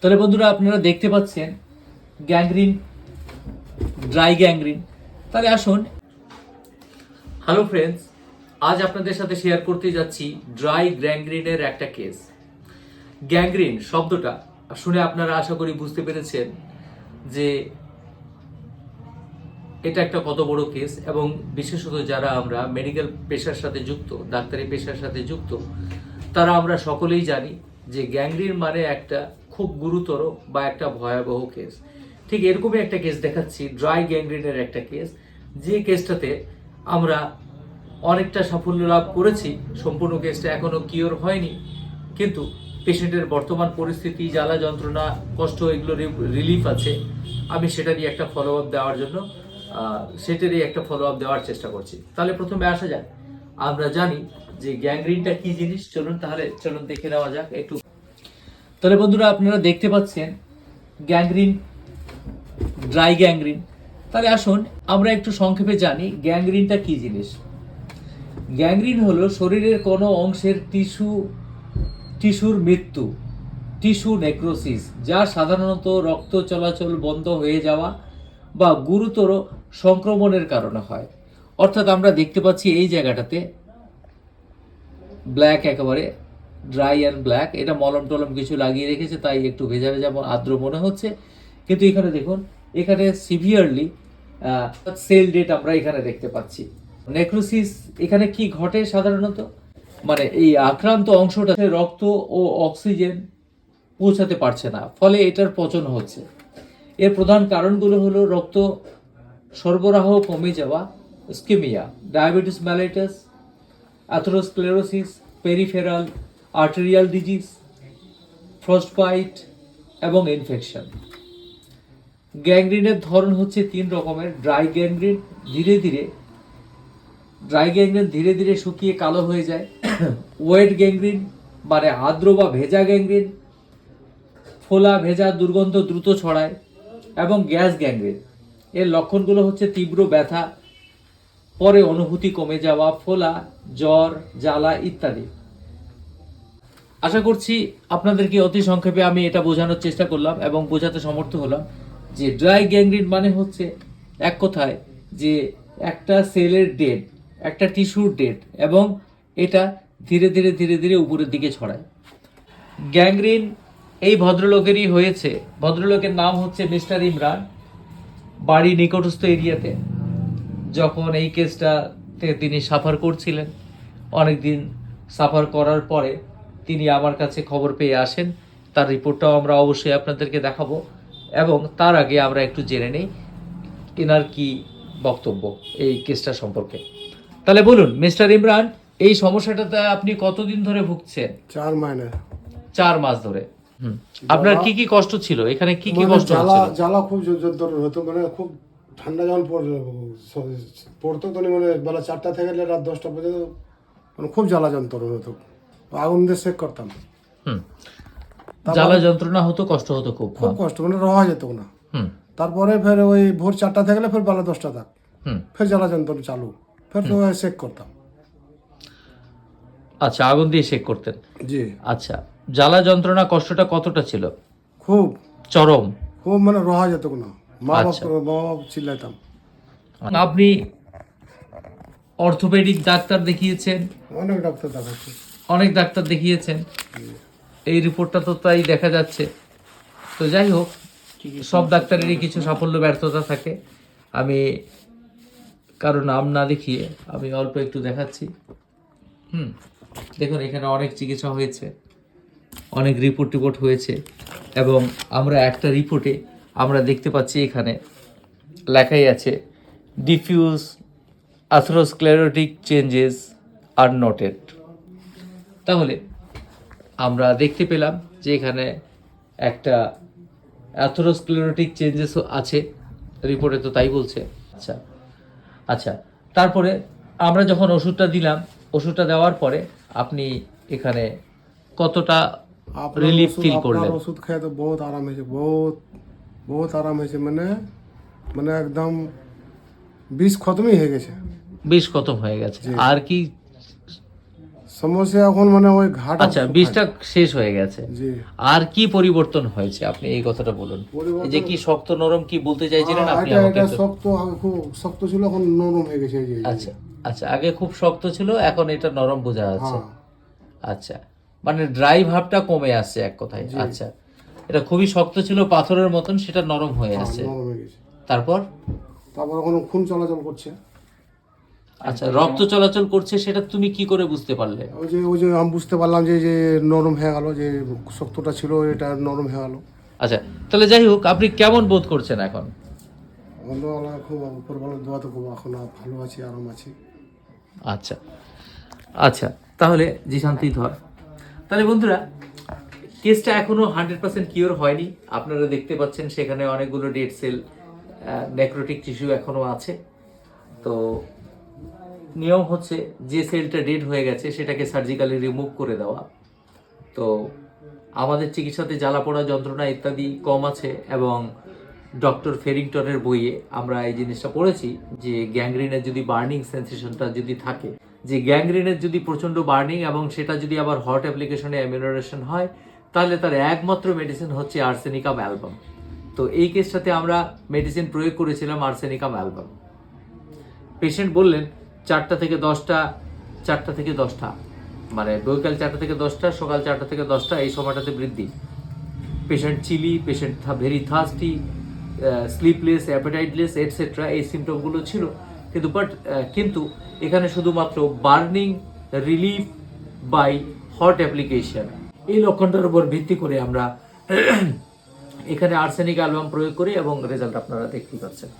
তাহলে বন্ধুরা আপনারা দেখতে পাচ্ছেন গ্যাংগ্রিন, ড্রাই গ্যাংগ্রিন। তাহলে আসুন, হ্যালো ফ্রেন্ডস, আজ আপনাদের সাথে শেয়ার করতে যাচ্ছি ড্রাই গ্যাংগ্রিনের একটা কেস। গ্যাংগ্রিন শব্দটা শুনে আপনারা আশা করি বুঝতে পেরেছেন যে এটা একটা কত বড় কেস, এবং বিশেষত যারা আমরা মেডিকেল পেশার সাথে যুক্ত, ডাক্তারি পেশার সাথে যুক্ত, তারা আমরা সকলেই জানি যে গ্যাংগ্রিন মানে একটা খুব গুরুতর বা একটা ভয়াবহ কেস। ঠিক এরকমই একটা কেস দেখাচ্ছি, ড্রাই গ্যাংগ্রিনের একটা কেস, যে কেসটাতে আমরা অনেকটা সাফল্য লাভ করেছি। সম্পূর্ণ কেসটা এখনো কিওর হয়নি, কিন্তু পেশেন্টের বর্তমান পরিস্থিতি, জ্বালা যন্ত্রণা, কষ্ট, এগুলো রিলিফ আছে। আমি সেটারই একটা ফলো আপ দেওয়ার জন্য দেওয়ার চেষ্টা করছি। তাহলে প্রথমে আসা যাক, আমরা জানি যে গ্যাংগ্রিনটা কি জিনিস। চলুন দেখে নেওয়া যাক একটু। তাহলে বন্ধুরা আপনারা দেখতে পাচ্ছেন গ্যাংগ্রিন, ড্রাই গ্যাংগ্রিন। তাহলে আসুন আমরা একটু সংক্ষেপে জানি গ্যাংগ্রিনটা কি জিনিস। গ্যাংগ্রিন হলো শরীরের কোনো অংশের টিস্যুর মৃত্যু, টিস্যু নেক্রোসিস, যা সাধারণত রক্ত চলাচল বন্ধ হয়ে যাওয়া বা গুরুতর সংক্রমণের কারণে হয়। অর্থাৎ আমরা দেখতে পাচ্ছি এই জায়গাটাতে ব্ল্যাক, একেবারে ড্রাই অ্যান্ড ব্ল্যাক। এটা মলম টলম কিছু লাগিয়ে রেখেছে, তাই একটু ভেজা ভেজা আর্দ্র মনে হচ্ছে। কিন্তু এখানে দেখুন, এখানে সিভিয়ারলি সেল ডেট আমরা এখানে দেখতে পাচ্ছি। নেক্রোসিস এখানে কি ঘটে সাধারণত, মানে এই আক্রান্ত অংশটা রক্ত ও অক্সিজেন পৌঁছাতে পারছে না, ফলে এটার পচন হচ্ছে। এর প্রধান কারণগুলো হলো রক্ত সরবরাহ কমে যাওয়া, ischemia, diabetes mellitus, atherosclerosis, peripheral arterial disease, frostbite এবং ইনফেকশন। গ্যাংগ্রিনের ধরন হচ্ছে 3 রকমের। ড্রাই গ্যাংগ্রিন ধীরে ধীরে শুকিয়ে কালো হয়ে যায়। ওয়েট গ্যাংগ্রিন মানে আর্দ্র বা ভেজা গ্যাংগ্রিন, ফোলা, ভেজা, দুর্গন্ধ দ্রুত ছড়ায়। এবং গ্যাস গ্যাংগ্রিন, এর লক্ষণগুলো হচ্ছে তীব্র ব্যথা, পরে অনুভূতি কমে যাওয়া, ফোলা, জ্বর, জ্বালা ইত্যাদি। আশা করছি আপনাদেরকে অতি সংক্ষেপে আমি এটা বোঝানোর চেষ্টা করলাম এবং বোঝাতে সমর্থ হলাম যে ড্রাই গ্যাংগ্রিন মানে হচ্ছে এক কথায় যে একটা সেলের ডেড, একটা টিস্যুর ডেড, এবং এটা ধীরে ধীরে উপরের দিকে ছড়ায়। গ্যাংগ্রিন এই ভদ্রলোকেরই হয়েছে। ভদ্রলোকের নাম হচ্ছে মিস্টার ইমরান, বাড়ি নিকটস্থ এরিয়াতে। যখন এই কেসটাতে তিনি সাফার করছিলেন, অনেকদিন সাফার করার পরে তিনি আমার কাছে খবর পেয়ে আসেন। তার রিপোর্টটাও আমরা অবশ্যই আপনাদেরকে দেখাবো, এবং তার আগে আমরা একটু জেনে নেই এনার কি বক্তব্য এই কেসটা সম্পর্কে। তাহলে বলুন মিস্টার ইমরান, এই সমস্যাটাতে আপনি কতদিন ধরে ভুগছেন? 4 মাস। 4 মাস ধরে। আপনার কি কি কষ্ট ছিল এখানে, কি কি কষ্ট হচ্ছিল? জ্বালা খুব জোর হতো, মানে খুব ঠান্ডা যখন পড়তো তো, মানে বেলা 4টা থেকে রাত 10টা পর্যন্ত মানে খুব জ্বালা যন্ত্রণা হতো। আগুন দিয়ে সেক করতাম। জ্বালা যন্ত্রণা হতো, কষ্ট হতো, খুব কষ্ট, মানে রওয়া যেত না। তারপরে ফের ওই ভোর 4টা থেকে ফের বেলা 10টা তক ফের জ্বালা যন্ত্রণা চালু, ফের সেক করতাম। আচ্ছা, আগুন দিয়ে সেক করতেন? জি। আচ্ছা, জ্বালা যন্ত্রণা কষ্টটা কতটা ছিল? খুব চরম, খুব, মানে রওয়া যেত না। মা বাপ চিল্লাইতাম। আপনি অর্থোপেডিক ডাক্তার দেখিয়েছেন? অনেক ডাক্তার দেখিয়েছেন। এই রিপোর্টটা তো তাই দেখা যাচ্ছে। তো যাই হোক, সব ডাক্তারেরই কিছু সাফল্য ব্যর্থতা থাকে। আমি কারো নাম না দেখিয়ে আমি অল্প একটু দেখাচ্ছি। দেখুন, এখানে অনেক চিকিৎসা হয়েছে, অনেক রিপোর্ট হয়েছে, এবং আমরা একটা রিপোর্টে আমরা দেখতে পাচ্ছি এখানে লেখাই আছে ডিফিউজ অ্যাথেরোস্ক্লেরোটিক চেঞ্জেস আর নোটেড। তাহলে আমরা দেখতে পেলাম যে এখানে একটা অ্যাথেরোস্ক্লেরোটিক চেঞ্জেস আছে, রিপোর্টে তো তাই বলছে। আচ্ছা, তারপরে আমরা যখন ওষুধটা দিলাম, ওষুধটা দেওয়ার পরে আপনি এখানে কতটা রিলিফ ফিল করলেন? ওষুধ খেয়ে তো বহুত আরাম হয়েছে, বহুত আরাম হয়েছে, মানে একদম বিষ খতমই হয়ে গেছে। বিষ খতম হয়ে গেছে। আর কি সমস্যা এখন মানে ওই ঘাটা আচ্ছা, বিষটা শেষ হয়ে গেছে। জি আর কি পরিবর্তন হয়েছে আপনি এই কথাটা বলুন। এই যে কি শক্ত নরম কি বলতে চাইছিলেন আপনি এটা আমাকে এটা একটু- শক্ত, আগে খুব শক্ত ছিল, এখন নরম হয়ে গেছে এই যে আচ্ছা আচ্ছা, আগে খুব শক্ত ছিল, এখন এটা নরম বোঝা যাচ্ছে। হ্যাঁ আচ্ছা, মানে ড্রাই ভাবটা কমে আসছে এক কথায়। জি। আচ্ছা, এটা খুবই শক্ত ছিল পাথরের মতন, সেটা নরম হয়ে হ্যাঁ, আসছে। নরম হয়ে গেছে। তারপর তারপর এখন খুন চলাচল করছে। আচ্ছা, রক্ত চলাচল করছে, সেটা তুমি কি করে বুঝতে পারলে? ওই যে আমি বুঝতে পারলাম যে যে নরম হয়ে গেল, যে শক্তটা ছিল এটা নরম হয়ে গেল। আচ্ছা, তাহলে যাই হোক, আপনি কেমন বোধ করছেন এখন? আল্লাহ খুব উপরওয়ালার দোয়াতে খুব এখন ভালো আছি, আরাম আছি। আচ্ছা আচ্ছা, তাহলে জিশান্তি ধর। তাহলে বন্ধুরা, কেসটা এখনো 100% কিওর হয়নি। আপনারা দেখতে পাচ্ছেন সেখানে অনেকগুলো ডেড সেল, নেক্রোটিক টিস্যু এখনো আছে। তো নিয়ম হচ্ছে যে সেলটা ডেড হয়ে গেছে সেটাকে সার্জিক্যালি রিমুভ করে দেওয়া। তো আমাদের চিকিৎসাতে জ্বালা পোড়া যন্ত্রণা ইত্যাদি কম আছে, এবং ডক্টর ফেরিংটনের বইয়ে আমরা এই জিনিসটা পড়েছি যে গ্যাংগ্রিনের যদি বার্নিং সেন্সেশনটা যদি থাকে, যে গ্যাংগ্রিনের যদি প্রচণ্ড বার্নিং এবং সেটা যদি আবার হট অ্যাপ্লিকেশনে অ্যামিনোরেশন হয়, তাহলে তার একমাত্র মেডিসিন হচ্ছে আর্সেনিকাম অ্যালবাম। তো এই কেসটাতে আমরা মেডিসিন প্রয়োগ করেছিলাম আর্সেনিকাম অ্যালবাম। পেশেন্ট বললেন 4টা থেকে 10টা, মানে বৈকাল 4টা থেকে 10টা, সকাল 4টা থেকে 10টা, এই সময়টাতে বৃদ্ধি। Patient chilly, patient very thirsty, sleepless, appetiteless etcetera, এই সিমটমগুলো ছিল। কিন্তু এখানে শুধুমাত্র burning relief by hot application, এই লক্ষণটার উপর ভিত্তি করে আমরা এখানে আর্সেনিক অ্যালবাম প্রয়োগ করি, এবং রেজাল্ট আপনারা দেখতে পাচ্ছেন।